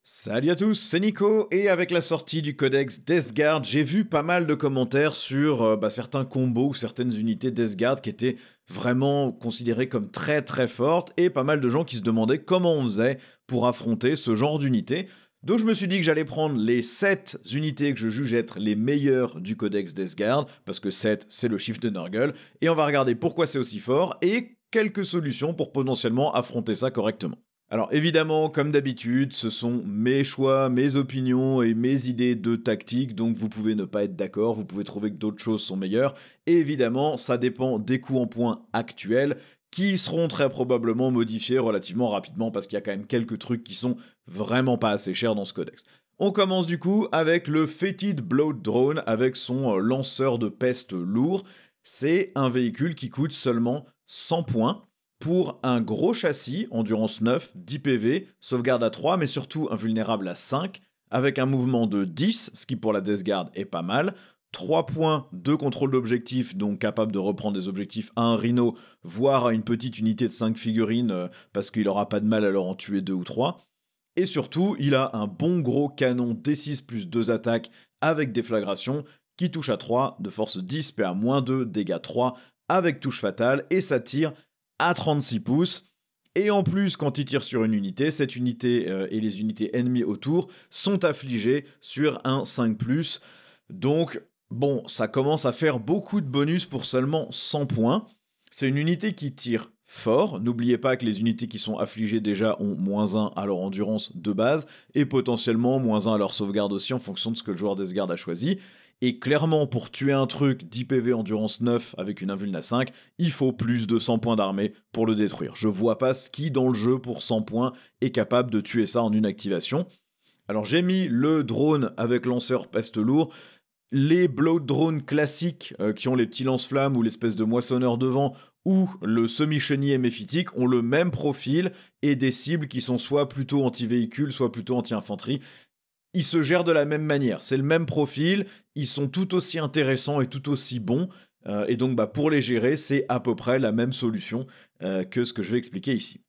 Salut à tous, c'est Nico, et avec la sortie du codex Death Guard, j'ai vu pas mal de commentaires sur certains combos ou certaines unités Death Guard qui étaient vraiment considérées comme très très fortes, et pas mal de gens qui se demandaient comment on faisait pour affronter ce genre d'unité. Donc je me suis dit que j'allais prendre les 7 unités que je juge être les meilleures du codex Death Guard, parce que 7 c'est le chiffre de Nurgle, et on va regarder pourquoi c'est aussi fort, et quelques solutions pour potentiellement affronter ça correctement. Alors évidemment, comme d'habitude, ce sont mes choix, mes opinions et mes idées de tactique, donc vous pouvez ne pas être d'accord, vous pouvez trouver que d'autres choses sont meilleures, et évidemment, ça dépend des coups en points actuels, qui seront très probablement modifiés relativement rapidement, parce qu'il y a quand même quelques trucs qui sont vraiment pas assez chers dans ce codex. On commence du coup avec le Fetid Blood Drone, avec son lanceur de peste lourd. C'est un véhicule qui coûte seulement 100 points, pour un gros châssis, endurance 9, 10 PV, sauvegarde à 3, mais surtout invulnérable à 5, avec un mouvement de 10, ce qui pour la Death Guard est pas mal, 3 points de contrôle d'objectif, donc capable de reprendre des objectifs à un rhino, voire à une petite unité de 5 figurines, parce qu'il aura pas de mal à leur en tuer 2 ou 3. Et surtout, il a un bon gros canon D6 plus 2 attaques avec déflagration, qui touche à 3, de force 10, PA-2, dégâts 3, avec touche fatale, et ça tire à 36 pouces. Et en plus, quand il tire sur une unité, cette unité et les unités ennemies autour sont affligées sur un 5+. Donc, bon, ça commence à faire beaucoup de bonus pour seulement 100 points. C'est une unité qui tire fort. N'oubliez pas que les unités qui sont affligées déjà ont -1 à leur endurance de base, et potentiellement -1 à leur sauvegarde aussi en fonction de ce que le joueur Death Guard a choisi. Et clairement, pour tuer un truc 10 PV endurance 9 avec une invulna 5, il faut plus de 100 points d'armée pour le détruire. Je vois pas ce qui dans le jeu pour 100 points est capable de tuer ça en une activation. Alors j'ai mis le drone avec lanceur peste lourd. Les blood drones classiques qui ont les petits lance-flammes ou l'espèce de moissonneur devant, ou le semi-chenille méphitique ont le même profil et des cibles qui sont soit plutôt anti-véhicule, soit plutôt anti-infanterie. Ils se gèrent de la même manière, c'est le même profil, ils sont tout aussi intéressants et tout aussi bons, et donc pour les gérer, c'est à peu près la même solution que ce que je vais expliquer ici.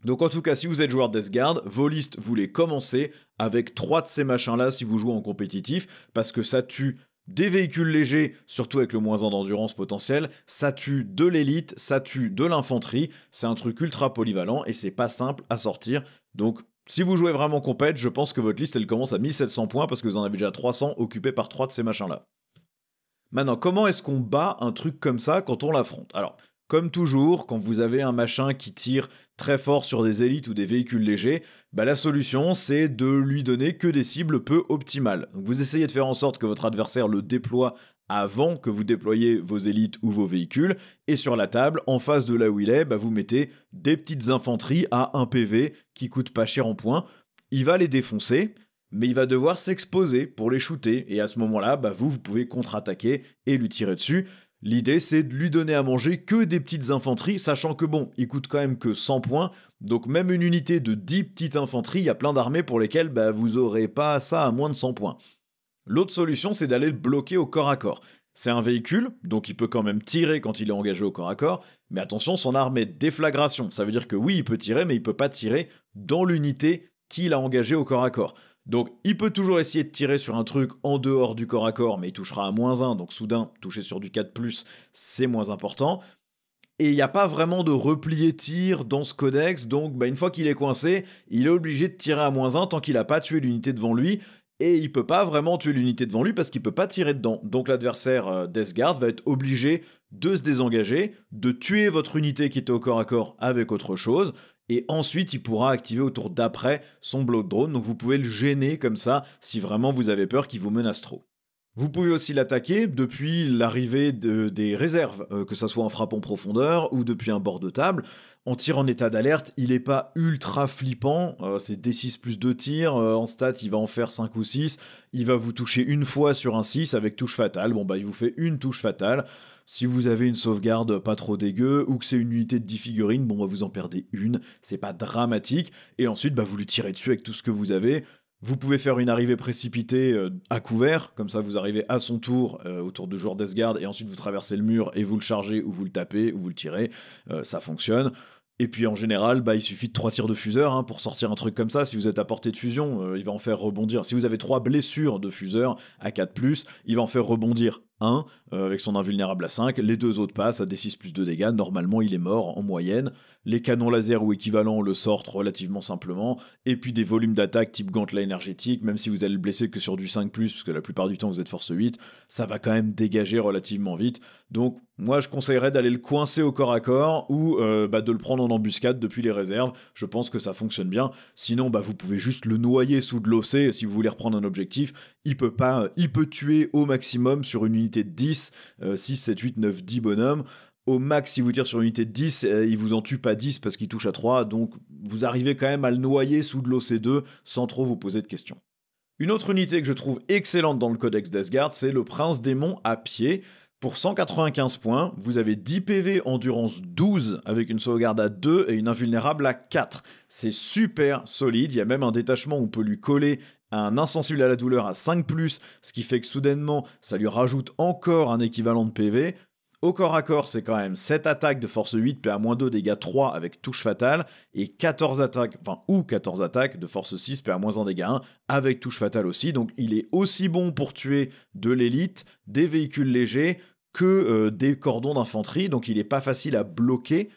Donc en tout cas, si vous êtes joueur Death Guard, vos listes, vous les commencez avec 3 de ces machins-là si vous jouez en compétitif, parce que ça tue des véhicules légers, surtout avec le -1 d'endurance potentiel, ça tue de l'élite, ça tue de l'infanterie, c'est un truc ultra polyvalent et c'est pas simple à sortir, donc si vous jouez vraiment compète, je pense que votre liste elle commence à 1700 points parce que vous en avez déjà 300 occupés par 3 de ces machins-là. Maintenant, comment est-ce qu'on bat un truc comme ça quand on l'affronte? Alors, comme toujours, quand vous avez un machin qui tire très fort sur des élites ou des véhicules légers, la solution c'est de lui donner que des cibles peu optimales. Donc vous essayez de faire en sorte que votre adversaire le déploie avant que vous déployiez vos élites ou vos véhicules, et sur la table, en face de là où il est, vous mettez des petites infanteries à 1 PV qui coûtent pas cher en points. Il va les défoncer, mais il va devoir s'exposer pour les shooter, et à ce moment-là, vous pouvez contre-attaquer et lui tirer dessus. L'idée, c'est de lui donner à manger que des petites infanteries, sachant que bon, il coûte quand même que 100 points, donc même une unité de 10 petites infanteries, il y a plein d'armées pour lesquelles vous aurez pas ça à moins de 100 points. L'autre solution, c'est d'aller le bloquer au corps à corps. C'est un véhicule, donc il peut quand même tirer quand il est engagé au corps à corps, mais attention, son arme est déflagration. Ça veut dire que oui, il peut tirer, mais il peut pas tirer dans l'unité qu'il a engagée au corps à corps. Donc il peut toujours essayer de tirer sur un truc en dehors du corps à corps, mais il touchera à -1, donc soudain, toucher sur du 4+, c'est moins important. Et il n'y a pas vraiment de replié tir dans ce codex, donc une fois qu'il est coincé, il est obligé de tirer à -1 tant qu'il n'a pas tué l'unité devant lui, et il peut pas vraiment tuer l'unité devant lui parce qu'il peut pas tirer dedans. Donc l'adversaire Death Guard va être obligé de se désengager, de tuer votre unité qui était au corps à corps avec autre chose, et ensuite il pourra activer au tour d'après son Blood Drone, donc vous pouvez le gêner comme ça si vraiment vous avez peur qu'il vous menace trop. Vous pouvez aussi l'attaquer depuis l'arrivée des réserves, que ça soit en frappe en profondeur ou depuis un bord de table. En tir en état d'alerte, il est pas ultra flippant, c'est D6 plus 2 tirs, en stat il va en faire 5 ou 6, il va vous toucher une fois sur un 6 avec touche fatale, il vous fait une touche fatale. Si vous avez une sauvegarde pas trop dégueu, ou que c'est une unité de 10 figurines, vous en perdez une, c'est pas dramatique, et ensuite vous lui tirez dessus avec tout ce que vous avez. Vous pouvez faire une arrivée précipitée à couvert, comme ça vous arrivez à son tour au tour de joueur Death Guard, et ensuite vous traversez le mur et vous le chargez ou vous le tapez ou vous le tirez, ça fonctionne. Et puis en général, bah, il suffit de 3 tirs de fuseur hein, pour sortir un truc comme ça. Si vous êtes à portée de fusion, il va en faire rebondir. Si vous avez 3 blessures de fuseur à 4+, il va en faire rebondir un avec son invulnérable à 5. Les 2 autres passent à D6+2 dégâts. Normalement, il est mort en moyenne. Les canons laser ou équivalents le sortent relativement simplement. Et puis des volumes d'attaque type gantelet énergétique, même si vous allez le blesser que sur du 5+, parce que la plupart du temps vous êtes force 8, ça va quand même dégager relativement vite. Donc moi je conseillerais d'aller le coincer au corps à corps ou de le prendre en embuscade depuis les réserves. Je pense que ça fonctionne bien. Sinon vous pouvez juste le noyer sous de l'OC si vous voulez reprendre un objectif. Il peut tuer au maximum sur une unité de 10, 6, 7, 8, 9, 10 bonhommes. Au max, si vous tirez sur une unité de 10, il vous en tue pas 10 parce qu'il touche à 3, donc vous arrivez quand même à le noyer sous de l'OC2 sans trop vous poser de questions. Une autre unité que je trouve excellente dans le Codex Death Guard, c'est le Prince Démon à pied. Pour 195 points, vous avez 10 PV, endurance 12 avec une sauvegarde à 2 et une invulnérable à 4. C'est super solide, il y a même un détachement où on peut lui coller un insensible à la douleur à 5+, ce qui fait que soudainement, ça lui rajoute encore un équivalent de PV. Au corps à corps, c'est quand même 7 attaques de force 8, PA-2, dégâts 3 avec touche fatale, et 14 attaques de force 6, PA-1, dégâts 1 avec touche fatale aussi. Donc il est aussi bon pour tuer de l'élite, des véhicules légers, que des cordons d'infanterie, donc il est pas facile à bloquer.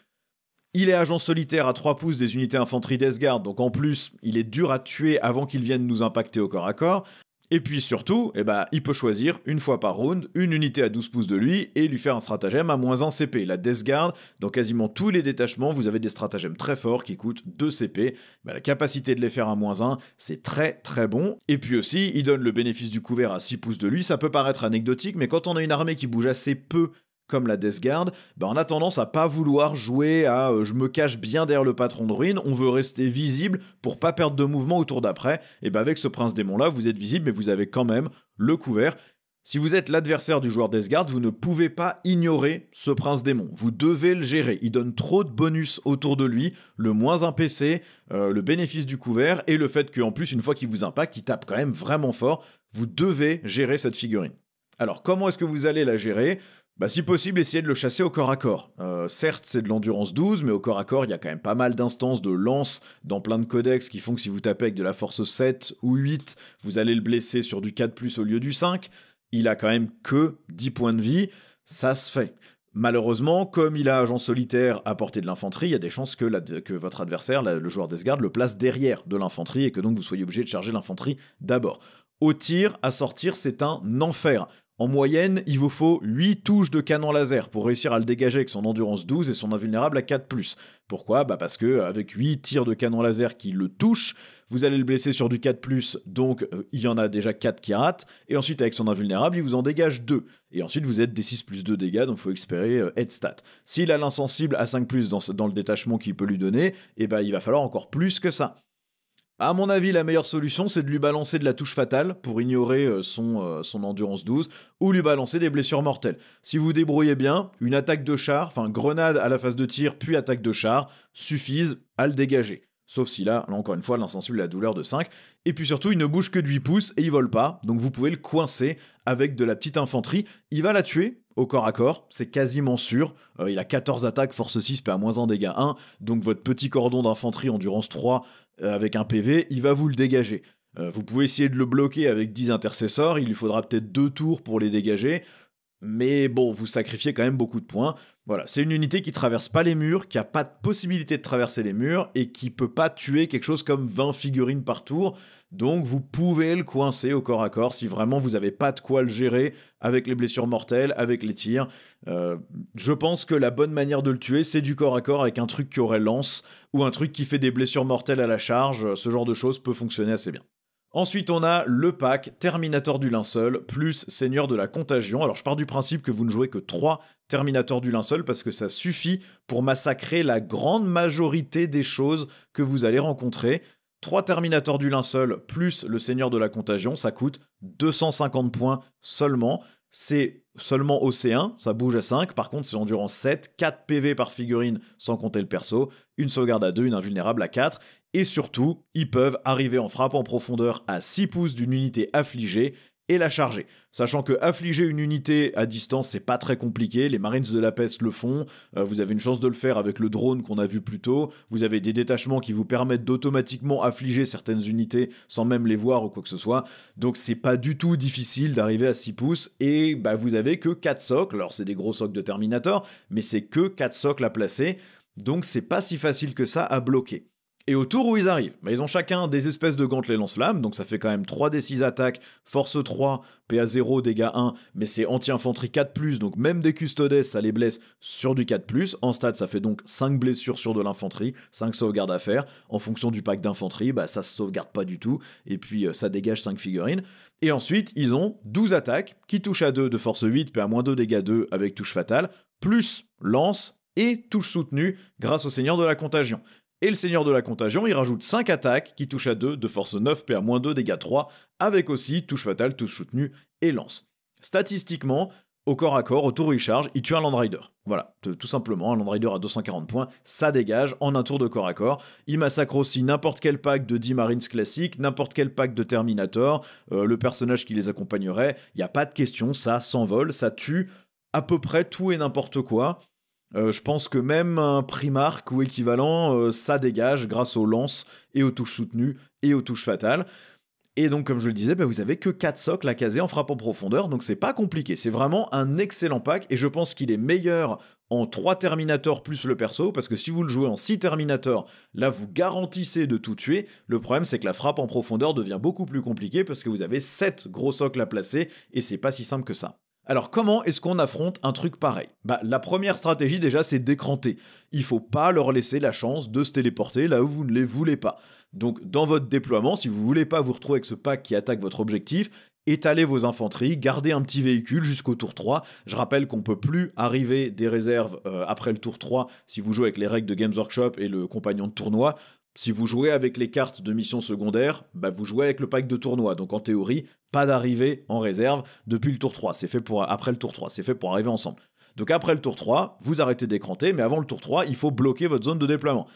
Il est agent solitaire à 3 pouces des unités infanterie Death Guard, donc en plus, il est dur à tuer avant qu'il vienne nous impacter au corps à corps. Et puis surtout, il peut choisir une fois par round une unité à 12 pouces de lui et lui faire un stratagème à -1 CP. La Death Guard, dans quasiment tous les détachements, vous avez des stratagèmes très forts qui coûtent 2 CP. La capacité de les faire à -1, c'est très très bon. Et puis aussi, il donne le bénéfice du couvert à 6 pouces de lui. Ça peut paraître anecdotique, mais quand on a une armée qui bouge assez peu comme la Death Guard, on a tendance à pas vouloir jouer à je me cache bien derrière le patron de ruine, on veut rester visible pour pas perdre de mouvement au tour d'après. Et avec ce prince démon là, vous êtes visible mais vous avez quand même le couvert. Si vous êtes l'adversaire du joueur Death Guard, vous ne pouvez pas ignorer ce prince démon. Vous devez le gérer. Il donne trop de bonus autour de lui, le -1 PC, le bénéfice du couvert et le fait qu'en plus, une fois qu'il vous impacte, il tape quand même vraiment fort. Vous devez gérer cette figurine. Alors, comment est-ce que vous allez la gérer ? Si possible, essayez de le chasser au corps à corps. Certes, c'est de l'endurance 12, mais au corps à corps, il y a quand même pas mal d'instances de lance dans plein de codex qui font que si vous tapez avec de la force 7 ou 8, vous allez le blesser sur du 4+ au lieu du 5. Il a quand même que 10 points de vie, ça se fait. Malheureusement, comme il a agent solitaire à portée de l'infanterie, il y a des chances que votre adversaire, le joueur Death Guard, le place derrière de l'infanterie et que donc vous soyez obligé de charger l'infanterie d'abord. Au tir, à sortir, c'est un enfer. En moyenne, il vous faut 8 touches de canon laser pour réussir à le dégager avec son endurance 12 et son invulnérable à 4+. Pourquoi ? Parce que avec 8 tirs de canon laser qui le touchent, vous allez le blesser sur du 4+, donc il y en a déjà 4 qui ratent, et ensuite avec son invulnérable, il vous en dégage 2. Et ensuite vous êtes des 6+2 dégâts, donc il faut espérer head stat. S'il a l'insensible à 5+ dans le détachement qu'il peut lui donner, il va falloir encore plus que ça. À mon avis, la meilleure solution, c'est de lui balancer de la touche fatale pour ignorer son endurance 12, ou lui balancer des blessures mortelles. Si vous débrouillez bien, une attaque de char, grenade à la phase de tir, puis attaque de char, suffisent à le dégager. Sauf si là encore une fois, l'insensible a la douleur de 5. Et puis surtout, il ne bouge que de 8 pouces et il vole pas, donc vous pouvez le coincer avec de la petite infanterie. Il va la tuer au corps à corps, c'est quasiment sûr. Il a 14 attaques, force 6, PA-1, dégâts 1, donc votre petit cordon d'infanterie endurance 3 avec un PV, il va vous le dégager. Vous pouvez essayer de le bloquer avec 10 intercesseurs, il lui faudra peut-être 2 tours pour les dégager, mais bon, vous sacrifiez quand même beaucoup de points. Voilà, c'est une unité qui traverse pas les murs, qui a pas de possibilité de traverser les murs, et qui peut pas tuer quelque chose comme 20 figurines par tour, donc vous pouvez le coincer au corps à corps si vraiment vous avez pas de quoi le gérer avec les blessures mortelles, avec les tirs. Je pense que la bonne manière de le tuer, c'est du corps à corps avec un truc qui aurait lance, ou un truc qui fait des blessures mortelles à la charge, ce genre de choses peut fonctionner assez bien. Ensuite, on a le pack Terminator du linceul plus Seigneur de la contagion. Alors, je pars du principe que vous ne jouez que 3 Terminators du linceul parce que ça suffit pour massacrer la grande majorité des choses que vous allez rencontrer. 3 Terminators du linceul plus le Seigneur de la contagion, ça coûte 250 points seulement. C'est seulement au C1, ça bouge à 5, par contre c'est endurance 7, 4 PV par figurine sans compter le perso, une sauvegarde à 2, une invulnérable à 4, et surtout, ils peuvent arriver en frappe en profondeur à 6 pouces d'une unité affligée, et la charger. Sachant que affliger une unité à distance, c'est pas très compliqué, les Marines de la peste le font, vous avez une chance de le faire avec le drone qu'on a vu plus tôt, vous avez des détachements qui vous permettent d'automatiquement affliger certaines unités sans même les voir ou quoi que ce soit, donc c'est pas du tout difficile d'arriver à 6 pouces, et bah, vous avez que 4 socles, alors c'est des gros socles de Terminator, mais c'est que 4 socles à placer, donc c'est pas si facile que ça à bloquer. Et au tour où ils arrivent, bah ils ont chacun des espèces de gantelets lance-flammes, donc ça fait quand même 3d6 attaques, force 3, PA 0, dégâts 1, mais c'est anti-infanterie 4+, donc même des custodes, ça les blesse sur du 4+, en stats ça fait donc 5 blessures sur de l'infanterie, 5 sauvegardes à faire, en fonction du pack d'infanterie, bah ça se sauvegarde pas du tout, et puis ça dégage 5 figurines. Et ensuite, ils ont 12 attaques, qui touchent à 2 de force 8, PA-2, dégâts 2 avec touche fatale, plus lance et touche soutenue grâce au Seigneur de la Contagion. Et le Seigneur de la Contagion, il rajoute 5 attaques qui touchent à 2 de force 9, PA-2, dégâts 3, avec aussi touche fatale, touche soutenue et lance. Statistiquement, au corps à corps, au tour où il charge, il tue un Landrider. Voilà, tout simplement, un Landrider à 240 points, ça dégage en un tour de corps à corps. Il massacre aussi n'importe quel pack de 10 Marines classiques, n'importe quel pack de Terminator, le personnage qui les accompagnerait, il n'y a pas de question, ça s'envole, ça tue à peu près tout et n'importe quoi. Je pense que même un Primarch ou équivalent, ça dégage grâce aux lances et aux touches soutenues et aux touches fatales. Et donc, comme je le disais, bah, vous avez que 4 socles à caser en frappe en profondeur, donc c'est pas compliqué. C'est vraiment un excellent pack, et je pense qu'il est meilleur en 3 Terminators plus le perso, parce que si vous le jouez en 6 Terminators, là vous garantissez de tout tuer. Le problème, c'est que la frappe en profondeur devient beaucoup plus compliquée, parce que vous avez 7 gros socles à placer, et c'est pas si simple que ça. Alors comment est-ce qu'on affronte un truc pareil ? Bah la première stratégie déjà c'est d'écranter. Il faut pas leur laisser la chance de se téléporter là où vous ne les voulez pas. Donc dans votre déploiement, si vous voulez pas vous retrouver avec ce pack qui attaque votre objectif, étalez vos infanteries, gardez un petit véhicule jusqu'au tour 3. Je rappelle qu'on peut plus arriver des réserves après le tour 3 si vous jouez avec les règles de Games Workshop et le compagnon de tournoi. Si vous jouez avec les cartes de mission secondaire, bah vous jouez avec le pack de tournoi. Donc en théorie, pas d'arrivée en réserve depuis le tour 3. C'est fait pour après le tour 3, c'est fait pour arriver ensemble. Donc après le tour 3, vous arrêtez d'écranter, mais avant le tour 3, il faut bloquer votre zone de déploiement.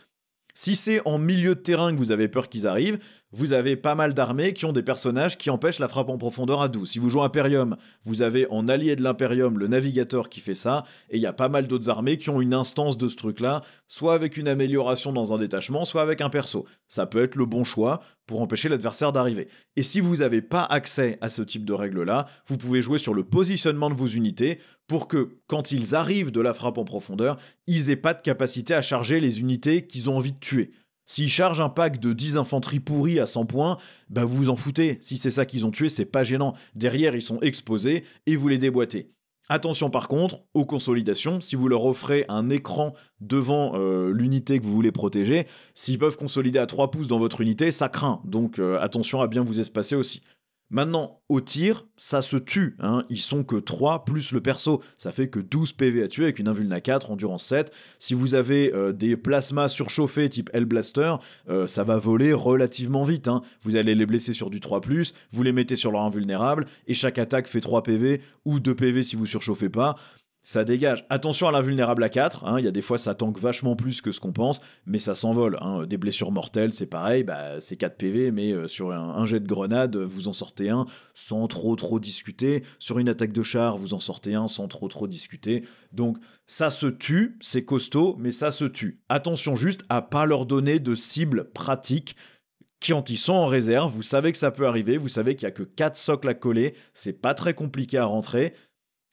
Si c'est en milieu de terrain que vous avez peur qu'ils arrivent, vous avez pas mal d'armées qui ont des personnages qui empêchent la frappe en profondeur à 12. Si vous jouez Imperium, vous avez en allié de l'Imperium le navigateur qui fait ça, et il y a pas mal d'autres armées qui ont une instance de ce truc-là, soit avec une amélioration dans un détachement, soit avec un perso. Ça peut être le bon choix pour empêcher l'adversaire d'arriver. Et si vous n'avez pas accès à ce type de règles-là, vous pouvez jouer sur le positionnement de vos unités pour que, quand ils arrivent de la frappe en profondeur, ils aient pas de capacité à charger les unités qu'ils ont envie de tuer. S'ils chargent un pack de 10 infanteries pourries à 100 points, bah vous vous en foutez. Si c'est ça qu'ils ont tué, c'est pas gênant. Derrière, ils sont exposés et vous les déboîtez. Attention par contre aux consolidations, si vous leur offrez un écran devant l'unité que vous voulez protéger, s'ils peuvent consolider à 3 pouces dans votre unité, ça craint. Donc attention à bien vous espacer aussi. Maintenant, au tir, ça se tue, hein. Ils sont que 3 plus le perso, ça fait que 12 PV à tuer avec une invulna 4, endurance 7. Si vous avez des plasmas surchauffés type Hellblaster, ça va voler relativement vite, hein. Vous allez les blesser sur du 3+, vous les mettez sur leur invulnérable, et chaque attaque fait 3 PV, ou 2 PV si vous surchauffez pas. Ça dégage. Attention à l'invulnérable à 4, hein, il y a des fois ça tank vachement plus que ce qu'on pense, mais ça s'envole. Hein. Des blessures mortelles, c'est pareil, bah, c'est 4 PV, mais sur un jet de grenade, vous en sortez un sans trop discuter. Sur une attaque de char, vous en sortez un sans trop discuter. Donc ça se tue, c'est costaud, mais ça se tue. Attention juste à pas leur donner de cibles pratiques. Quand ils sont en réserve, vous savez que ça peut arriver, vous savez qu'il n'y a que 4 socles à coller, c'est pas très compliqué à rentrer.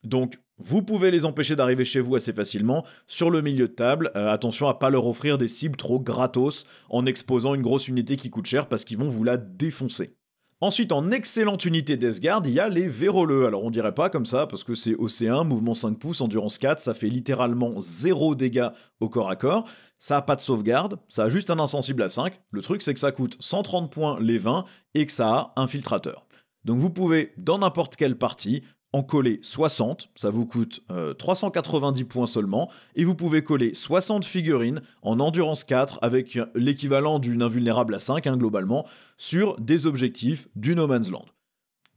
Donc, vous pouvez les empêcher d'arriver chez vous assez facilement. Sur le milieu de table, attention à pas leur offrir des cibles trop gratos en exposant une grosse unité qui coûte cher parce qu'ils vont vous la défoncer. Ensuite, en excellente unité Death Guard, il y a les véroleux. Alors on dirait pas comme ça parce que c'est OC1, mouvement 5 pouces, endurance 4, ça fait littéralement 0 dégâts au corps à corps. Ça a pas de sauvegarde, ça a juste un insensible à 5. Le truc c'est que ça coûte 130 points les 20 et que ça a infiltrateur. Donc vous pouvez, dans n'importe quelle partie, en coller 60, ça vous coûte 390 points seulement, et vous pouvez coller 60 figurines en endurance 4 avec l'équivalent d'une invulnérable à 5 globalement, sur des objectifs du No Man's Land.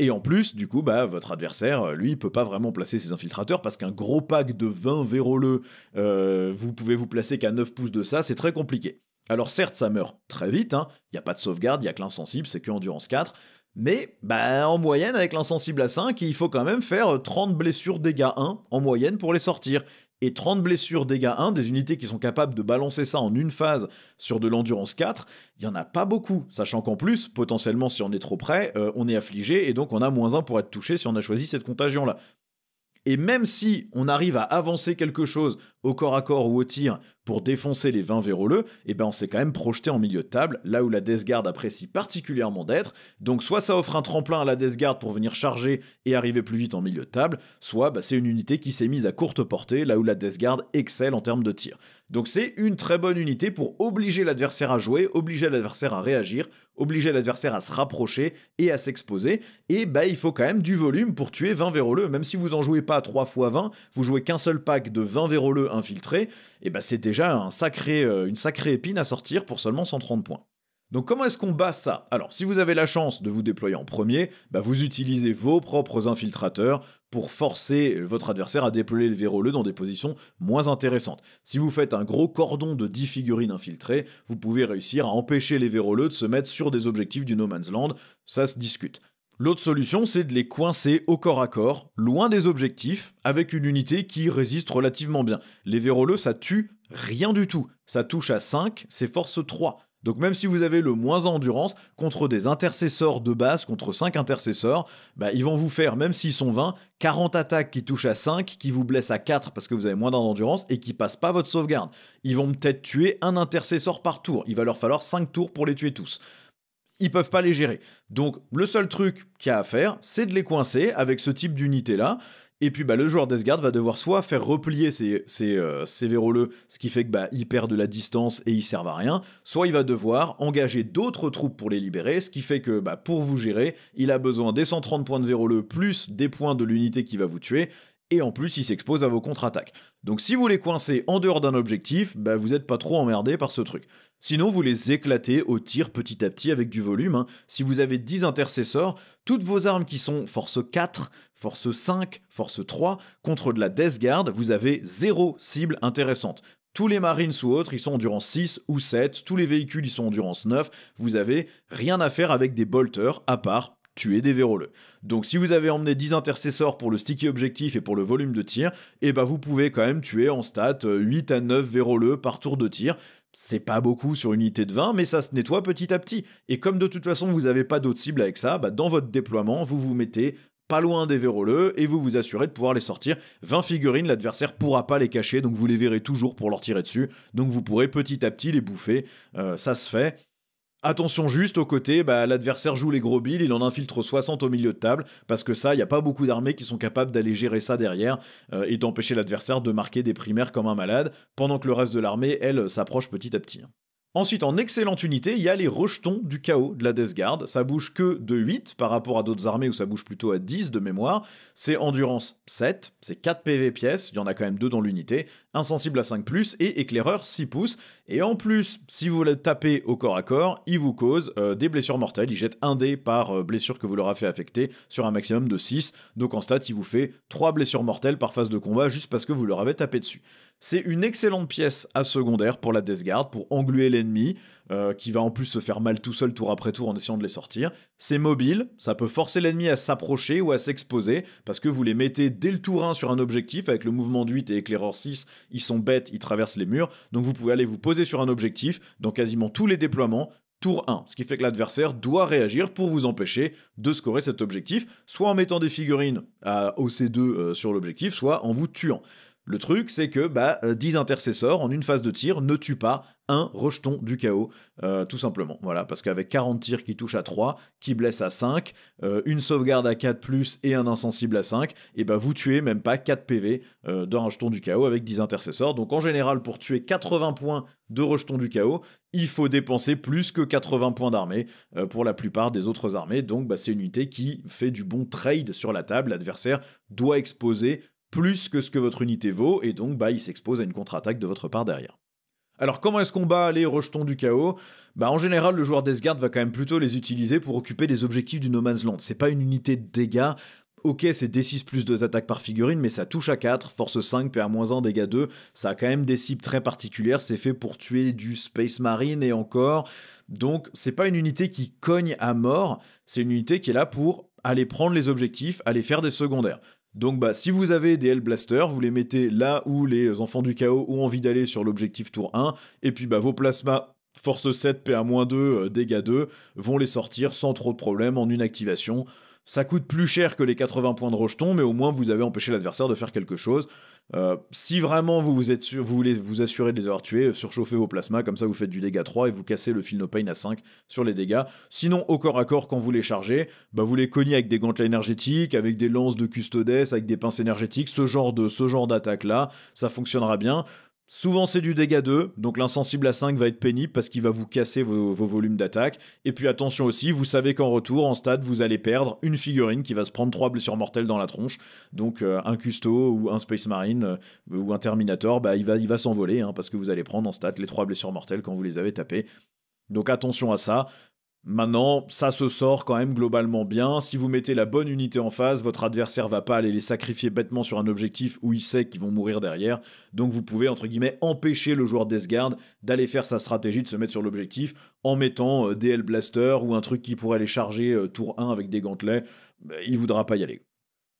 Et en plus, du coup, bah, votre adversaire, lui, peut pas vraiment placer ses infiltrateurs parce qu'un gros pack de 20 véroleux, vous pouvez vous placer qu'à 9 pouces de ça, c'est très compliqué. Alors certes, ça meurt très vite, il n'y a pas de sauvegarde, il n'y a que l'insensible, c'est que endurance 4, Mais bah, en moyenne, avec l'insensible à 5, il faut quand même faire 30 blessures dégâts 1 en moyenne pour les sortir. Et 30 blessures dégâts 1, des unités qui sont capables de balancer ça en une phase sur de l'endurance 4, il n'y en a pas beaucoup. Sachant qu'en plus, potentiellement, si on est trop près, on est affligé et donc on a -1 pour être touché si on a choisi cette contagion-là. Et même si on arrive à avancer quelque chose au corps à corps ou au tir pour défoncer les 20 véroleux, eh ben on s'est quand même projeté en milieu de table, là où la Death Guard apprécie particulièrement d'être. Donc soit ça offre un tremplin à la Death Guard pour venir charger et arriver plus vite en milieu de table, soit bah, c'est une unité qui s'est mise à courte portée, là où la Death Guard excelle en termes de tir. Donc c'est une très bonne unité pour obliger l'adversaire à jouer, obliger l'adversaire à réagir, obliger l'adversaire à se rapprocher et à s'exposer. Et bah il faut quand même du volume pour tuer 20 véroleux. Même si vous en jouez pas 3 x 20, vous jouez qu'un seul pack de 20 véroleux infiltrés, et bah c'est déjà une sacrée épine à sortir pour seulement 130 points. Donc comment est-ce qu'on bat ça? Alors si vous avez la chance de vous déployer en premier, bah vous utilisez vos propres infiltrateurs pour forcer votre adversaire à déployer le véroleux dans des positions moins intéressantes. Si vous faites un gros cordon de 10 figurines infiltrées, vous pouvez réussir à empêcher les véroleux de se mettre sur des objectifs du No Man's Land, ça se discute. L'autre solution, c'est de les coincer au corps à corps, loin des objectifs, avec une unité qui résiste relativement bien. Les véroleux, ça tue rien du tout. Ça touche à 5, c'est force 3. Donc même si vous avez le moins endurance, contre des intercesseurs de base, contre 5 intercesseurs, bah ils vont vous faire, même s'ils sont 20, 40 attaques qui touchent à 5, qui vous blessent à 4 parce que vous avez moins d'endurance et qui passent pas votre sauvegarde. Ils vont peut-être tuer un intercesseur par tour, il va leur falloir 5 tours pour les tuer tous. Ils peuvent pas les gérer. Donc le seul truc qu'il y a à faire, c'est de les coincer avec ce type d'unité-là. Et puis bah, le joueur Death Guard va devoir soit faire replier ses véroleux, ce qui fait que bah, il perd de la distance et ils servent à rien, soit il va devoir engager d'autres troupes pour les libérer, ce qui fait que bah, pour vous gérer, il a besoin des 130 points de véroleux plus des points de l'unité qui va vous tuer, et en plus il s'expose à vos contre-attaques. Donc si vous les coincez en dehors d'un objectif, bah, vous n'êtes pas trop emmerdé par ce truc. Sinon, vous les éclatez au tir petit à petit avec du volume. Hein. Si vous avez 10 intercesseurs, toutes vos armes qui sont force 4, force 5, force 3, contre de la Death Guard, vous avez 0 cible intéressante. Tous les Marines ou autres, ils sont endurance 6 ou 7, tous les véhicules, ils sont endurance 9, vous avez rien à faire avec des bolters, à part tuer des véroleux. Donc si vous avez emmené 10 intercesseurs pour le sticky objectif et pour le volume de tir, et bah vous pouvez quand même tuer en stat 8 à 9 véroleux par tour de tir. C'est pas beaucoup sur une unité de 20, mais ça se nettoie petit à petit. Et comme de toute façon vous n'avez pas d'autres cibles avec ça, bah dans votre déploiement, vous vous mettez pas loin des véroleux et vous vous assurez de pouvoir les sortir. 20 figurines, l'adversaire pourra pas les cacher, donc vous les verrez toujours pour leur tirer dessus. Donc vous pourrez petit à petit les bouffer, ça se fait. Attention juste au côté, bah, l'adversaire joue les gros billes, il en infiltre 60 au milieu de table, parce que ça, il n'y a pas beaucoup d'armées qui sont capables d'aller gérer ça derrière et d'empêcher l'adversaire de marquer des primaires comme un malade, pendant que le reste de l'armée, elle, s'approche petit à petit. Ensuite, en excellente unité, il y a les rejetons du chaos de la Death Guard. Ça bouge que de 8 par rapport à d'autres armées où ça bouge plutôt à 10 de mémoire. C'est endurance 7, c'est 4 PV pièces, il y en a quand même 2 dans l'unité, insensible à 5+, et éclaireur 6 pouces. Et en plus, si vous le tapez au corps à corps, il vous cause des blessures mortelles. Il jette 1 dé par blessure que vous leur avez fait affecter sur un maximum de 6. Donc en stat, il vous fait 3 blessures mortelles par phase de combat juste parce que vous leur avez tapé dessus. C'est une excellente pièce à secondaire pour la Death Guard, pour engluer l'ennemi, qui va en plus se faire mal tout seul tour après tour en essayant de les sortir. C'est mobile, ça peut forcer l'ennemi à s'approcher ou à s'exposer, parce que vous les mettez dès le tour 1 sur un objectif, avec le mouvement de 8 et éclaireur 6, ils sont bêtes, ils traversent les murs, donc vous pouvez aller vous poser sur un objectif dans quasiment tous les déploiements, tour 1, ce qui fait que l'adversaire doit réagir pour vous empêcher de scorer cet objectif, soit en mettant des figurines au C2 sur l'objectif, soit en vous tuant. Le truc, c'est que 10 intercesseurs en une phase de tir ne tuent pas un rejeton du chaos, tout simplement. Voilà, parce qu'avec 40 tirs qui touchent à 3, qui blessent à 5, une sauvegarde à 4+, et un insensible à 5, et vous tuez même pas 4 PV d'un rejeton du chaos avec 10 intercesseurs. Donc en général, pour tuer 80 points de rejeton du chaos, il faut dépenser plus que 80 points d'armée pour la plupart des autres armées. Donc c'est une unité qui fait du bon trade sur la table. L'adversaire doit exposer plus que ce que votre unité vaut, et donc il s'expose à une contre-attaque de votre part derrière. Alors comment est-ce qu'on bat les rejetons du chaos ? En général, le joueur Death Guard va quand même plutôt les utiliser pour occuper des objectifs du No Man's Land. C'est pas une unité de dégâts. Ok, c'est D6 plus 2 attaques par figurine, mais ça touche à 4, force 5, PA-1, dégâts 2. Ça a quand même des cibles très particulières, c'est fait pour tuer du Space Marine et encore. Donc, c'est pas une unité qui cogne à mort, c'est une unité qui est là pour aller prendre les objectifs, aller faire des secondaires. Donc, bah, si vous avez des Hellblasters, vous les mettez là où les enfants du chaos ont envie d'aller sur l'objectif tour 1, et puis bah, vos plasmas. Force 7, PA-2, dégâts 2, vont les sortir sans trop de problèmes en une activation. Ça coûte plus cher que les 80 points de rejeton, mais au moins vous avez empêché l'adversaire de faire quelque chose. Si vraiment vous voulez vous assurer de les avoir tués, surchauffez vos plasmas, comme ça vous faites du dégât 3 et vous cassez le Feel No Pain à 5 sur les dégâts. Sinon, au corps à corps, quand vous les chargez, bah vous les cognez avec des gantelets énergétiques, avec des lances de custodes, avec des pinces énergétiques, ce genre d'attaque-là, ça fonctionnera bien. Souvent c'est du dégât 2, donc l'insensible à 5 va être pénible parce qu'il va vous casser vos volumes d'attaque. Et puis attention aussi, vous savez qu'en retour, en stade, vous allez perdre une figurine qui va se prendre 3 blessures mortelles dans la tronche. Donc un Custo ou un Space Marine ou un Terminator, bah, il va s'envoler hein, parce que vous allez prendre en stat les 3 blessures mortelles quand vous les avez tapées. Donc attention à ça. Maintenant, ça se sort quand même globalement bien. Si vous mettez la bonne unité en face, votre adversaire va pas aller les sacrifier bêtement sur un objectif où il sait qu'ils vont mourir derrière. Donc vous pouvez, entre guillemets, empêcher le joueur Death Guard d'aller faire sa stratégie de se mettre sur l'objectif en mettant des Hellblasters ou un truc qui pourrait aller charger tour 1 avec des gantelets. Il voudra pas y aller.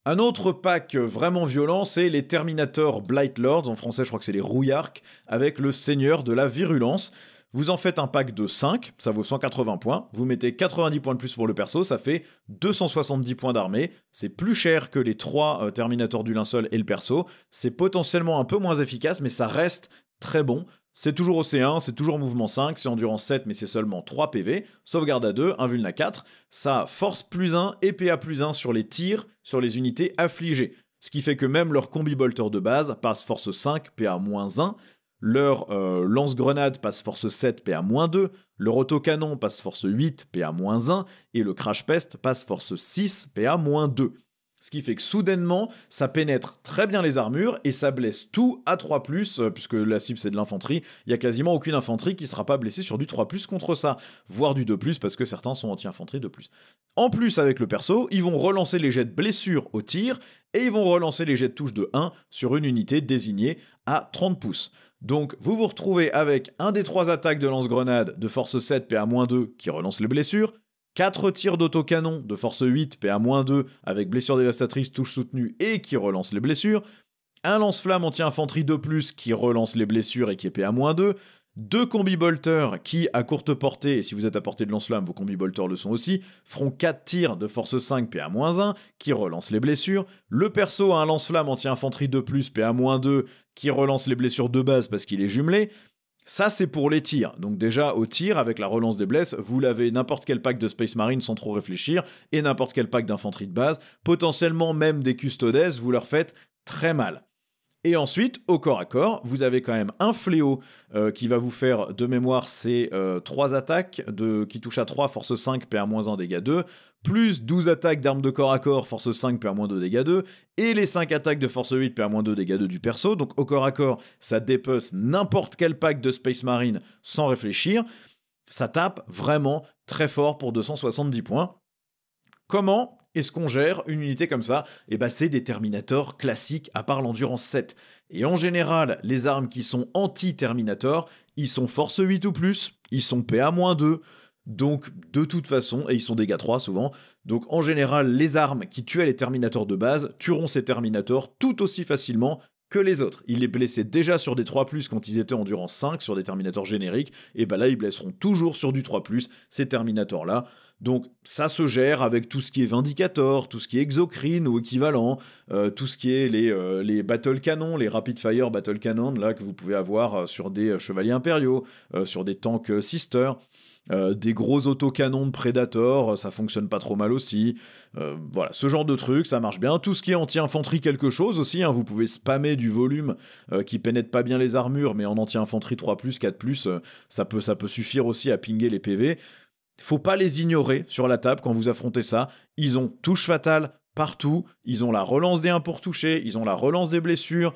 Un autre pack vraiment violent, c'est les Terminator Blight Lords. En français, je crois que c'est les Rouillarques, avec le Seigneur de la Virulence. Vous en faites un pack de 5, ça vaut 180 points. Vous mettez 90 points de plus pour le perso, ça fait 270 points d'armée. C'est plus cher que les 3 Terminators du linceul et le perso. C'est potentiellement un peu moins efficace, mais ça reste très bon. C'est toujours OC1, c'est toujours mouvement 5, c'est endurance 7, mais c'est seulement 3 PV. Sauvegarde à 2, invuln à 4. Ça force plus 1 et PA plus 1 sur les tirs, sur les unités affligées. Ce qui fait que même leur combi-bolter de base passe force 5, PA-1. Leur lance-grenade passe force 7, PA-2, leur autocanon passe force 8, PA-1, et le crash pest passe force 6, PA-2. Ce qui fait que soudainement, ça pénètre très bien les armures et ça blesse tout à 3+, puisque la cible c'est de l'infanterie, il y a quasiment aucune infanterie qui sera pas blessée sur du 3+, contre ça, voire du 2+, parce que certains sont anti-infanterie 2+. En plus, avec le perso, ils vont relancer les jets de blessure au tir, et ils vont relancer les jets de touche de 1 sur une unité désignée à 30 pouces. Donc vous vous retrouvez avec un des 3 attaques de lance-grenade de force 7 PA-2 qui relance les blessures, 4 tirs d'autocanon de force 8 PA-2 avec blessure dévastatrice touche soutenue et qui relance les blessures, un lance-flamme anti-infanterie 2+, qui relance les blessures et qui est PA-2, 2 combi-bolters qui, à courte portée, et si vous êtes à portée de lance-flamme, vos combi-bolters le sont aussi, feront 4 tirs de force 5 PA-1 qui relance les blessures. Le perso a un lance-flamme anti-infanterie 2+, PA-2 qui relance les blessures de base parce qu'il est jumelé. Ça, c'est pour les tirs. Donc déjà, au tir, avec la relance des blesses, vous l'avez n'importe quel pack de Space Marine sans trop réfléchir, et n'importe quel pack d'infanterie de base, potentiellement même des Custodes, vous leur faites très mal. Et ensuite, au corps à corps, vous avez quand même un fléau qui va vous faire, de mémoire, c'est 3 attaques qui touchent à 3, force 5, PA-1, dégâts 2, plus 12 attaques d'armes de corps à corps, force 5, PA-2, dégâts 2, et les 5 attaques de force 8, PA-2, dégâts 2 du perso. Donc au corps à corps, ça dépece n'importe quel pack de Space Marine sans réfléchir. Ça tape vraiment très fort pour 270 points. Comment est-ce qu'on gère une unité comme ça? Eh ben c'est des Terminators classiques à part l'endurance 7. Et en général, les armes qui sont anti-Terminator, ils sont force 8 ou plus, ils sont PA-2, donc de toute façon, et ils sont dégâts 3 souvent, donc en général, les armes qui tuaient les Terminators de base tueront ces Terminators tout aussi facilement que les autres. Ils les blessaient déjà sur des 3+, quand ils étaient endurance 5, sur des Terminators génériques, et bah là, ils blesseront toujours sur du 3+, ces Terminators-là. Donc ça se gère avec tout ce qui est Vindicator, tout ce qui est Exocrine ou équivalent, tout ce qui est les Battle Canons, les Rapid Fire Battle Cannon, là, que vous pouvez avoir sur des Chevaliers Impériaux, sur des tanks Sister. Des gros autocanons de Predator, ça fonctionne pas trop mal aussi. Voilà, ce genre de truc, ça marche bien. Tout ce qui est anti-infanterie quelque chose aussi, hein, vous pouvez spammer du volume qui pénètre pas bien les armures, mais en anti-infanterie 3+, 4+, ça peut suffire aussi à pinguer les PV. Faut pas les ignorer sur la table quand vous affrontez ça. Ils ont touche fatale partout, ils ont la relance des 1 pour toucher, ils ont la relance des blessures.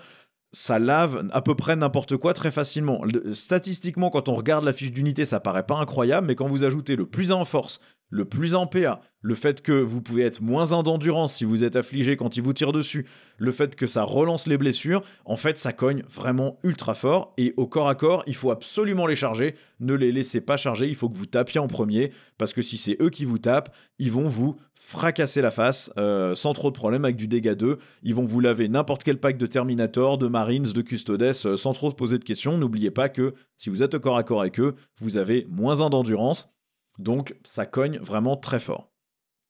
Ça lave à peu près n'importe quoi très facilement. Statistiquement, quand on regarde la fiche d'unité, ça paraît pas incroyable, mais quand vous ajoutez le +1 en force, le plus en PA, le fait que vous pouvez être moins un d'endurance si vous êtes affligé quand il vous tire dessus, le fait que ça relance les blessures, en fait ça cogne vraiment ultra fort, et au corps à corps, il faut absolument les charger, ne les laissez pas charger, il faut que vous tapiez en premier, parce que si c'est eux qui vous tapent, ils vont vous fracasser la face, sans trop de problème, avec du dégât 2, ils vont vous laver n'importe quel pack de Terminator, de Marines, de Custodes, sans trop se poser de questions. N'oubliez pas que si vous êtes au corps à corps avec eux, vous avez moins un d'endurance, donc ça cogne vraiment très fort.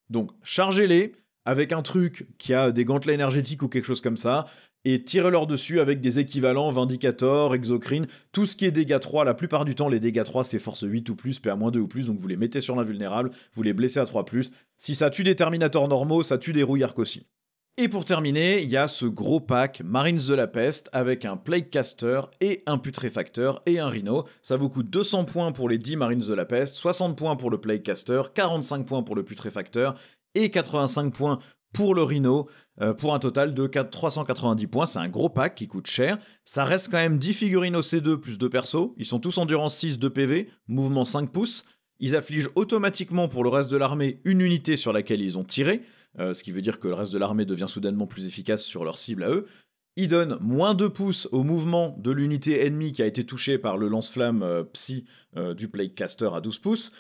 Donc chargez-les avec un truc qui a des gantelets énergétiques ou quelque chose comme ça, et tirez-leur dessus avec des équivalents Vindicator, Exocrine, tout ce qui est dégâts 3, la plupart du temps les dégâts 3 c'est force 8 ou plus, PA-2 ou plus, donc vous les mettez sur l'invulnérable, vous les blessez à 3+, si ça tue des Terminators normaux, ça tue des rouillards aussi. Et pour terminer, il y a ce gros pack Marines de la Peste avec un Plaguecaster et un Putréfacteur et un Rhino. Ça vous coûte 200 points pour les 10 Marines de la Peste, 60 points pour le Plaguecaster, 45 points pour le Putréfacteur et 85 points pour le Rhino, pour un total de 390 points. C'est un gros pack qui coûte cher. Ça reste quand même 10 figurines au C2 plus 2 persos. Ils sont tous endurance 6 de PV, mouvement 5 pouces. Ils affligent automatiquement pour le reste de l'armée une unité sur laquelle ils ont tiré. Ce qui veut dire que le reste de l'armée devient soudainement plus efficace sur leur cible à eux. Ils donnent moins 2 pouces au mouvement de l'unité ennemie qui a été touchée par le lance-flamme psy du Plaguecaster à 12 pouces.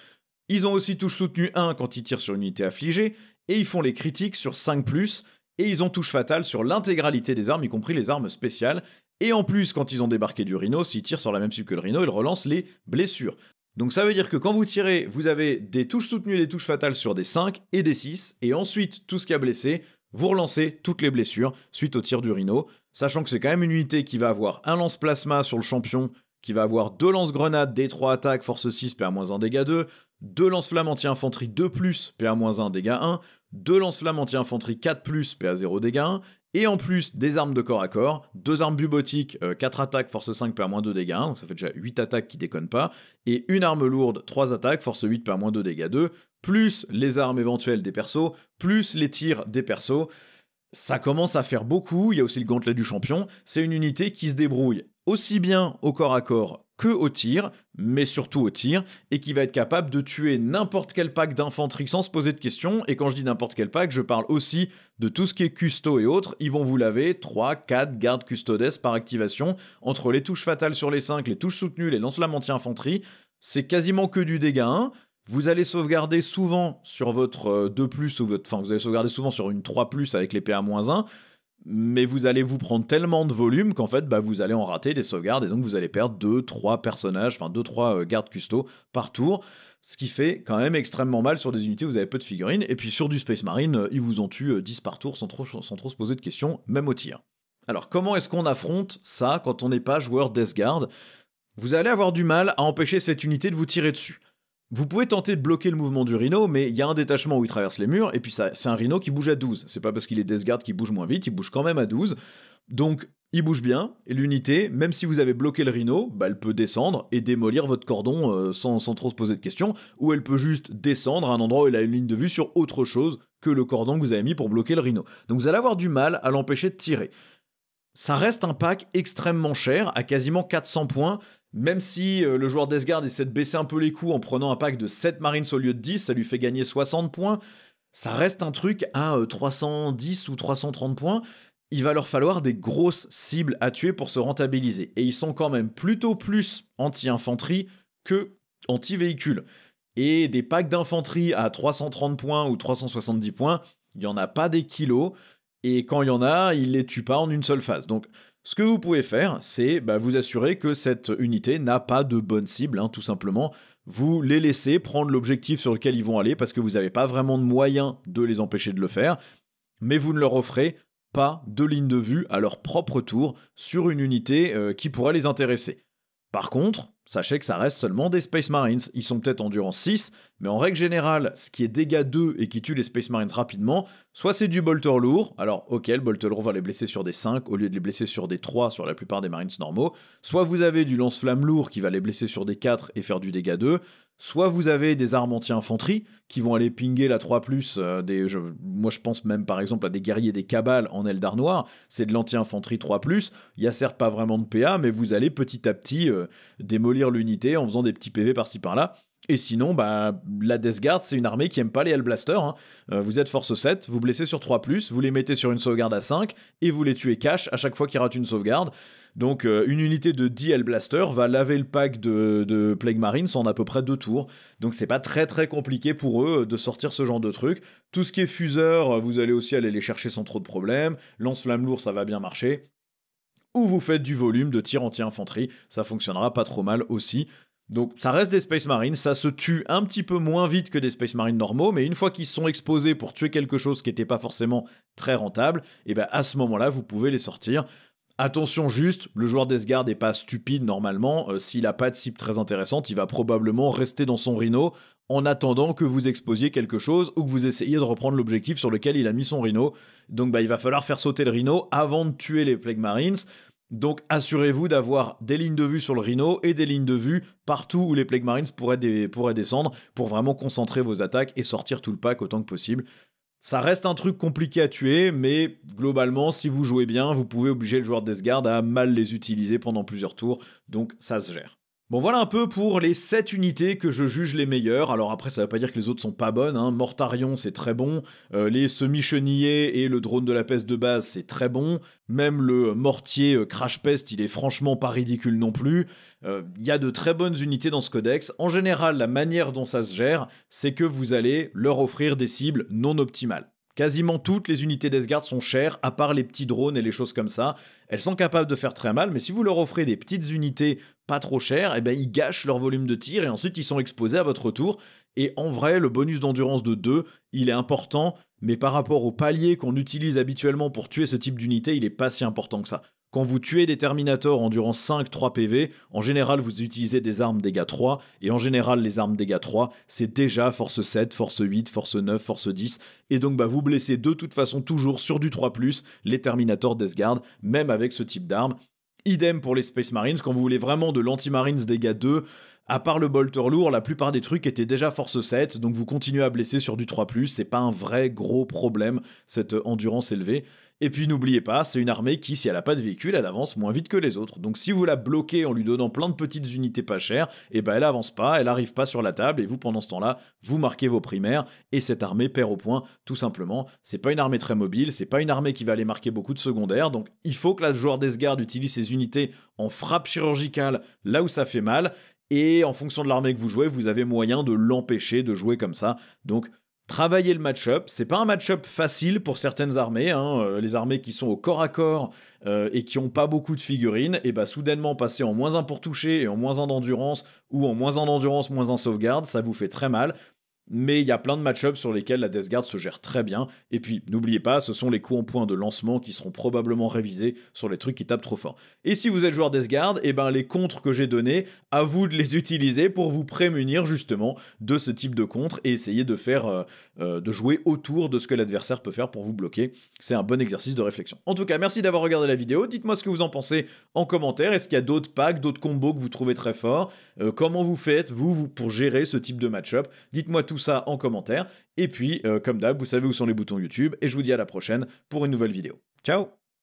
Ils ont aussi touche soutenue 1 quand ils tirent sur une unité affligée, et ils font les critiques sur 5+, et ils ont touche fatale sur l'intégralité des armes, y compris les armes spéciales. Et en plus, quand ils ont débarqué du Rhino, s'ils tirent sur la même cible que le Rhino, ils relancent les blessures. Donc ça veut dire que quand vous tirez, vous avez des touches soutenues et des touches fatales sur des 5 et des 6, et ensuite, tout ce qui a blessé, vous relancez toutes les blessures suite au tir du Rhino, sachant que c'est quand même une unité qui va avoir un lance-plasma sur le champion, qui va avoir 2 lance-grenades, D3 attaque, force 6, PA-1, dégâts 2, 2 lance-flammes anti-infanterie 2+, PA-1, dégâts 1, 2 lance-flammes anti-infanterie 4+, PA-0, dégâts 1, et en plus des armes de corps à corps, 2 armes bubotiques, 4 attaques, force 5, PA-2, dégâts 1, donc ça fait déjà 8 attaques qui déconnent pas, et une arme lourde, 3 attaques, force 8, PA-2, dégâts 2, plus les armes éventuelles des persos, plus les tirs des persos. Ça commence à faire beaucoup, il y a aussi le gantelet du champion, c'est une unité qui se débrouille aussi bien au corps à corps que au tir, mais surtout au tir, et qui va être capable de tuer n'importe quel pack d'infanterie sans se poser de questions, et quand je dis n'importe quel pack, je parle aussi de tout ce qui est custo et autres, ils vont vous laver 3, 4 gardes custodes par activation, entre les touches fatales sur les 5, les touches soutenues, les lance-flammes anti-infanterie, c'est quasiment que du dégât 1, vous allez sauvegarder souvent sur votre 2+, ou votre, enfin vous allez sauvegarder souvent sur une 3+, avec les PA-1, mais vous allez vous prendre tellement de volume qu'en fait vous allez en rater des sauvegardes et donc vous allez perdre 2-3 personnages, enfin 2-3 gardes custo par tour, ce qui fait quand même extrêmement mal sur des unités où vous avez peu de figurines, et puis sur du Space Marine, ils vous en tuent 10 par tour sans trop se poser de questions, même au tir. Alors comment est-ce qu'on affronte ça quand on n'est pas joueur Death Guard? Vous allez avoir du mal à empêcher cette unité de vous tirer dessus. Vous pouvez tenter de bloquer le mouvement du Rhino, mais il y a un détachement où il traverse les murs, et puis c'est un Rhino qui bouge à 12. C'est pas parce qu'il est Death Guard qu'il bouge moins vite, il bouge quand même à 12. Donc, il bouge bien, et l'unité, même si vous avez bloqué le Rhino, elle peut descendre et démolir votre cordon sans trop se poser de questions, ou elle peut juste descendre à un endroit où elle a une ligne de vue sur autre chose que le cordon que vous avez mis pour bloquer le Rhino. Donc vous allez avoir du mal à l'empêcher de tirer. Ça reste un pack extrêmement cher, à quasiment 400 points, même si le joueur Death Guard essaie de baisser un peu les coups en prenant un pack de 7 Marines au lieu de 10, ça lui fait gagner 60 points, ça reste un truc à 310 ou 330 points, il va leur falloir des grosses cibles à tuer pour se rentabiliser, et ils sont quand même plutôt plus anti-infanterie que anti-véhicule. Et des packs d'infanterie à 330 points ou 370 points, il n'y en a pas des kilos, et quand il y en a, il les tue pas en une seule phase. Donc ce que vous pouvez faire, c'est vous assurer que cette unité n'a pas de bonne cible, tout simplement. Vous les laissez prendre l'objectif sur lequel ils vont aller, parce que vous n'avez pas vraiment de moyen de les empêcher de le faire, mais vous ne leur offrez pas de ligne de vue à leur propre tour sur une unité qui pourrait les intéresser. Par contre, sachez que ça reste seulement des Space Marines. Ils sont peut-être endurance 6, mais en règle générale, ce qui est dégâts 2 et qui tue les Space Marines rapidement, soit c'est du bolter lourd, alors ok, le bolter lourd va les blesser sur des 5 au lieu de les blesser sur des 3 sur la plupart des Marines normaux, soit vous avez du lance-flamme lourd qui va les blesser sur des 4 et faire du dégât 2, soit vous avez des armes anti-infanterie qui vont aller pinguer la 3+, moi je pense même par exemple à des guerriers des cabales en Eldar Noir, c'est de l'anti-infanterie 3+, il y a certes pas vraiment de PA, mais vous allez petit à petit démolir l'unité en faisant des petits PV par-ci par-là. Et sinon, bah, la Death Guard, c'est une armée qui aime pas les Hellblasters. Hein. Vous êtes force 7, vous blessez sur 3+, vous les mettez sur une sauvegarde à 5, et vous les tuez cash à chaque fois qu'ils ratent une sauvegarde. Donc une unité de 10 Hellblasters va laver le pack de Plague Marines en à peu près 2 tours. Donc c'est pas très très compliqué pour eux de sortir ce genre de truc. Tout ce qui est fuseur, vous allez aussi aller les chercher sans trop de problèmes. Lance-flamme lourd, ça va bien marcher. Ou vous faites du volume de tir anti-infanterie, ça fonctionnera pas trop mal aussi. Donc ça reste des Space Marines, ça se tue un petit peu moins vite que des Space Marines normaux, mais une fois qu'ils sont exposés pour tuer quelque chose qui n'était pas forcément très rentable, et bien à ce moment-là, vous pouvez les sortir. Attention juste, le joueur Death Guard n'est pas stupide normalement, s'il n'a pas de cible très intéressante, il va probablement rester dans son Rhino en attendant que vous exposiez quelque chose ou que vous essayiez de reprendre l'objectif sur lequel il a mis son Rhino. Donc bah, il va falloir faire sauter le Rhino avant de tuer les Plague Marines. Donc assurez-vous d'avoir des lignes de vue sur le Rhino et des lignes de vue partout où les Plague Marines pourraient descendre pour vraiment concentrer vos attaques et sortir tout le pack autant que possible. Ça reste un truc compliqué à tuer, mais globalement, si vous jouez bien, vous pouvez obliger le joueur Death Guard à mal les utiliser pendant plusieurs tours, donc ça se gère. Bon voilà un peu pour les 7 unités que je juge les meilleures. Alors après ça veut pas dire que les autres sont pas bonnes, hein. Mortarion c'est très bon, les semi-chenillés et le drone de la peste de base c'est très bon, même le mortier Crash Pest il est franchement pas ridicule non plus. Il y a de très bonnes unités dans ce codex. En général la manière dont ça se gère c'est que vous allez leur offrir des cibles non optimales. Quasiment toutes les unités Death Guard sont chères, à part les petits drones et les choses comme ça. Elles sont capables de faire très mal, mais si vous leur offrez des petites unités pas trop chères, eh ben ils gâchent leur volume de tir et ensuite ils sont exposés à votre tour. Et en vrai, le bonus d'endurance de 2, il est important, mais par rapport au palier qu'on utilise habituellement pour tuer ce type d'unité, il est pas si important que ça. Quand vous tuez des Terminators endurance 5, 3 PV, en général vous utilisez des armes dégâts 3, et en général les armes dégâts 3, c'est déjà force 7, force 8, force 9, force 10, et donc bah, vous blessez de toute façon toujours sur du 3+, les Terminators Death Guard, même avec ce type d'arme. Idem pour les Space Marines, quand vous voulez vraiment de l'Anti-Marines dégâts 2, à part le bolter lourd, la plupart des trucs étaient déjà force 7, donc vous continuez à blesser sur du 3+, c'est pas un vrai gros problème, cette endurance élevée. Et puis n'oubliez pas, c'est une armée qui, si elle a pas de véhicule, elle avance moins vite que les autres. Donc si vous la bloquez en lui donnant plein de petites unités pas chères, et ben elle avance pas, elle arrive pas sur la table, et vous pendant ce temps-là, vous marquez vos primaires, et cette armée perd au point, tout simplement. C'est pas une armée très mobile, c'est pas une armée qui va aller marquer beaucoup de secondaires, donc il faut que la joueur Death Guard utilise ses unités en frappe chirurgicale là où ça fait mal, et en fonction de l'armée que vous jouez, vous avez moyen de l'empêcher de jouer comme ça. Donc travailler le match-up, c'est pas un match-up facile pour certaines armées, hein. Les armées qui sont au corps à corps et qui ont pas beaucoup de figurines, et bah soudainement passer en -1 pour toucher et en -1 d'endurance, ou en -1 d'endurance, -1 sauvegarde, ça vous fait très mal. Mais il y a plein de match-ups sur lesquels la Death Guard se gère très bien. Et puis, n'oubliez pas, ce sont les coups en point de lancement qui seront probablement révisés sur les trucs qui tapent trop fort. Et si vous êtes joueur Death Guard, et ben les contres que j'ai donnés, à vous de les utiliser pour vous prémunir justement de ce type de contre et essayer de faire, de jouer autour de ce que l'adversaire peut faire pour vous bloquer. C'est un bon exercice de réflexion. En tout cas, merci d'avoir regardé la vidéo. Dites-moi ce que vous en pensez en commentaire. Est-ce qu'il y a d'autres packs, d'autres combos que vous trouvez très forts? Comment vous faites, vous, pour gérer ce type de match-up? Dites-moi tout ça en commentaire. Et puis, comme d'hab, vous savez où sont les boutons YouTube. Et je vous dis à la prochaine pour une nouvelle vidéo. Ciao!